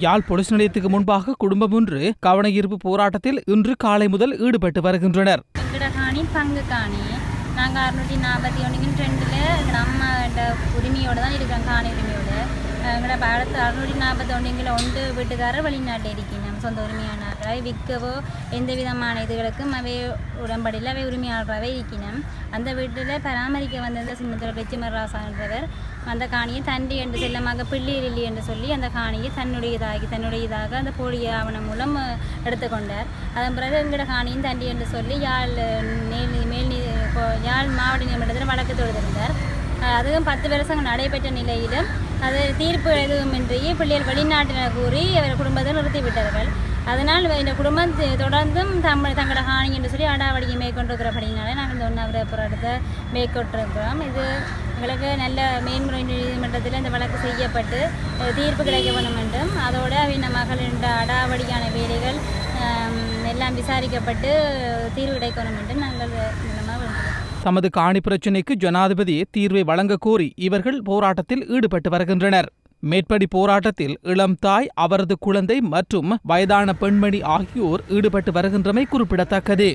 யாழ் police நிலையத்துக்கு முன்பாக குடும்பம் ஒன்று கவனஈர்ப்பு போராட்டத்தில் இன்று காலை முதல் ஈடுபட்டு வருகின்றனர். நாங்கள் 641 அம்மா உரிமையோடு தான் இருக்கிறோம், காணி உரிமையோடு. எங்களோட அடுத்த 641 ஒன்று வீட்டுக்காரர் வெளிநாட்டில் இருக்கணும், சொந்த உரிமையானவர்களை விற்கவோ எந்த விதமான இதுகளுக்கும் அவை உடன்படியில் அவை உரிமையாளராகவே இருக்கணும். அந்த வீட்டில் பராமரிக்க வந்திருந்த சின்னத்தோட லட்சுமராசான்றவர் அந்த காணியை தண்டி என்று செல்லமாக பிள்ளையில்லி என்று சொல்லி அந்த காணியை தன்னுடையதாக அந்த போலி ஆவணம் மூலம் எடுத்துக்கொண்டார். அதன் பிறகு எங்களோட காணியும் தண்டி என்று சொல்லி யாழ் மாவட்ட நீதிமன்றத்தில் வழக்கு தொடுத்திருந்தார். அதுவும் 10 வருஷங்கள் நடைபெற்ற நிலையிலும் அது தீர்ப்பு எதுவுமின்றி பிள்ளைகள் வெளிநாட்டினர் கூறி அவர் குடும்பத்தை நிறுத்திவிட்டார்கள். அதனால் இந்த குடும்பம் தொடர்ந்தும் தங்களோட காணி என்று சொல்லி அடாவடியை மேற்கொண்டிருக்கிறபடினாலே நாங்கள் இந்த உண்ணாவிரத போராட்டத்தை மேற்கொண்டிருக்கிறோம். இது எங்களுக்கு நல்ல மேன்முறை நீதிமன்றத்தில் இந்த வழக்கு செய்யப்பட்டு தீர்ப்பு கிடைக்க வேண்டும் என்றும், அதோடு இந்த மகளின் அடாவடியான வேலைகள் எல்லாம் விசாரிக்கப்பட்டு தீர்வு கிடைக்கணும் என்று நாங்கள் தமது காணி பிரச்சினைக்கு ஜனாதிபதி தீர்வை வழங்க கோரி இவர்கள் போராட்டத்தில் ஈடுபட்டு வருகின்றனர். மேற்படி போராட்டத்தில் இளம் தாய், அவரது குழந்தை மற்றும் வயதான பெண்மணி ஆகியோர் ஈடுபட்டு வருகின்றமை குறிப்பிடத்தக்கது.